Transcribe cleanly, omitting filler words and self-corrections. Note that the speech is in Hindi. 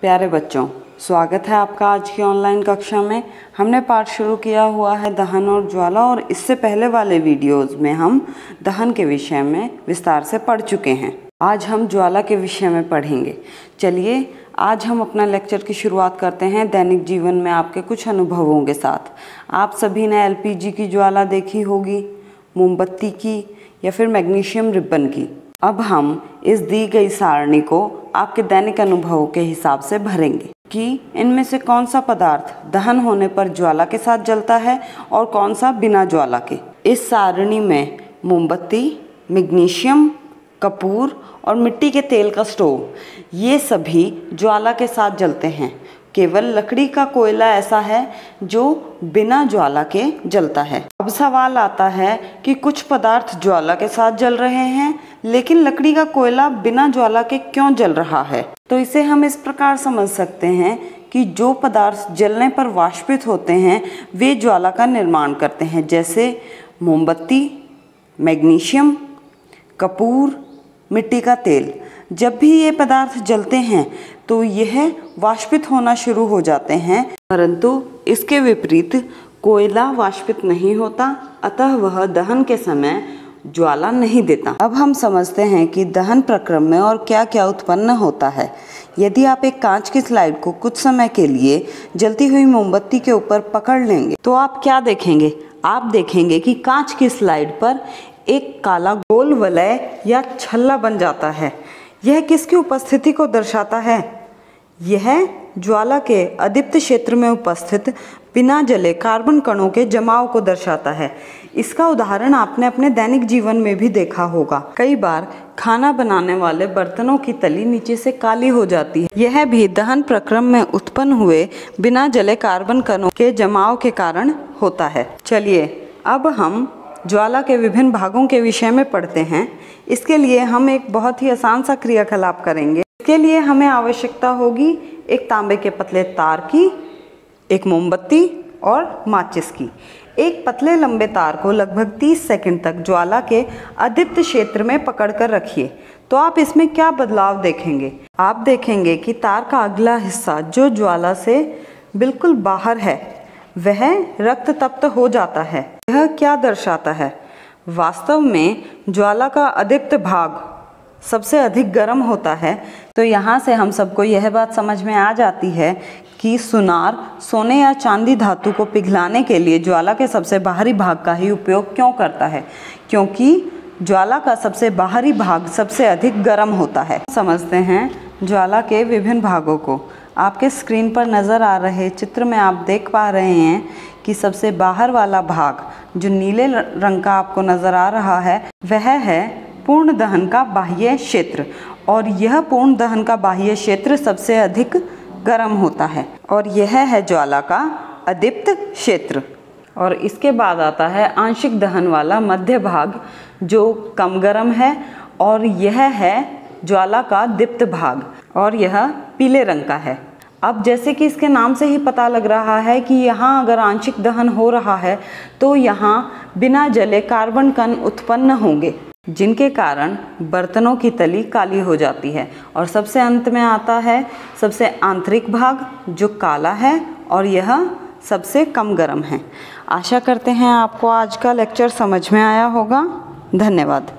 प्यारे बच्चों, स्वागत है आपका आज की ऑनलाइन कक्षा में। हमने पाठ शुरू किया हुआ है दहन और ज्वाला, और इससे पहले वाले वीडियोस में हम दहन के विषय में विस्तार से पढ़ चुके हैं। आज हम ज्वाला के विषय में पढ़ेंगे। चलिए आज हम अपना लेक्चर की शुरुआत करते हैं दैनिक जीवन में आपके कुछ अनुभवों के साथ। आप सभी ने एलपीजी की ज्वाला देखी होगी, मोमबत्ती की या फिर मैग्नीशियम रिबन की। अब हम इस दी गई सारणी को आपके दैनिक अनुभवों के हिसाब से भरेंगे कि इनमें से कौन सा पदार्थ दहन होने पर ज्वाला के साथ जलता है और कौन सा बिना ज्वाला के। इस सारणी में मोमबत्ती, मैग्नीशियम, कपूर और मिट्टी के तेल का स्टोव, ये सभी ज्वाला के साथ जलते हैं। केवल लकड़ी का कोयला ऐसा है जो बिना ज्वाला के जलता है। अब सवाल आता है कि कुछ पदार्थ ज्वाला के साथ जल रहे हैं, लेकिन लकड़ी का कोयला बिना ज्वाला के क्यों जल रहा है। तो इसे हम इस प्रकार समझ सकते हैं कि जो पदार्थ जलने पर वाष्पित होते हैं वे ज्वाला का निर्माण करते हैं, जैसे मोमबत्ती, मैग्नीशियम, कपूर, मिट्टी का तेल। जब भी ये पदार्थ जलते हैं तो यह वाष्पित होना शुरू हो जाते हैं, परंतु इसके विपरीत कोयला वाष्पित नहीं होता, अतः वह दहन के समय ज्वाला नहीं देता। अब हम समझते हैं कि दहन प्रक्रम में और क्या क्या उत्पन्न होता है। यदि आप एक कांच की स्लाइड को कुछ समय के लिए जलती हुई मोमबत्ती के ऊपर पकड़ लेंगे तो आप क्या देखेंगे? आप देखेंगे कि कांच की स्लाइड पर एक काला गोल वलय या छल्ला बन जाता है। यह किसकी उपस्थिति को दर्शाता है? यह ज्वाला के अदीप्त क्षेत्र में उपस्थित बिना जले कार्बन कणों के जमाव को दर्शाता है। इसका उदाहरण आपने अपने दैनिक जीवन में भी देखा होगा। कई बार खाना बनाने वाले बर्तनों की तली नीचे से काली हो जाती है। यह भी दहन प्रक्रम में उत्पन्न हुए बिना जले कार्बन कणों के जमाव के कारण होता है। चलिए अब हम ज्वाला के विभिन्न भागों के विषय में पढ़ते हैं। इसके लिए हम एक बहुत ही आसान सा क्रियाकलाप करेंगे। इसके लिए हमें आवश्यकता होगी एक तांबे के पतले तार की, एक मोमबत्ती और माचिस की। एक पतले लंबे तार को लगभग 30 सेकंड तक ज्वाला के अदीप्त क्षेत्र में पकड़कर रखिए। तो आप इसमें क्या बदलाव देखेंगे? आप देखेंगे कि तार का अगला हिस्सा जो ज्वाला से बिल्कुल बाहर है वह रक्त तप्त हो जाता है। यह क्या दर्शाता है? वास्तव में ज्वाला का अदीप्त भाग सबसे अधिक गर्म होता है। तो यहाँ से हम सबको यह बात समझ में आ जाती है कि सुनार सोने या चांदी धातु को पिघलाने के लिए ज्वाला के सबसे बाहरी भाग का ही उपयोग क्यों करता है? क्योंकि ज्वाला का सबसे बाहरी भाग सबसे अधिक गर्म होता है। समझते हैं ज्वाला के विभिन्न भागों को। आपके स्क्रीन पर नज़र आ रहे चित्र में आप देख पा रहे हैं कि सबसे बाहर वाला भाग जो नीले रंग का आपको नज़र आ रहा है वह है पूर्ण दहन का बाह्य क्षेत्र, और यह पूर्ण दहन का बाह्य क्षेत्र सबसे अधिक गर्म होता है, और यह है ज्वाला का अदीप्त क्षेत्र। और इसके बाद आता है आंशिक दहन वाला मध्य भाग जो कम गर्म है, और यह है ज्वाला का दीप्त भाग, और यह पीले रंग का है। अब जैसे कि इसके नाम से ही पता लग रहा है कि यहाँ अगर आंशिक दहन हो रहा है तो यहाँ बिना जले कार्बन कण उत्पन्न होंगे, जिनके कारण बर्तनों की तली काली हो जाती है। और सबसे अंत में आता है सबसे आंतरिक भाग जो काला है, और यह सबसे कम गर्म है। आशा करते हैं आपको आज का लेक्चर समझ में आया होगा। धन्यवाद।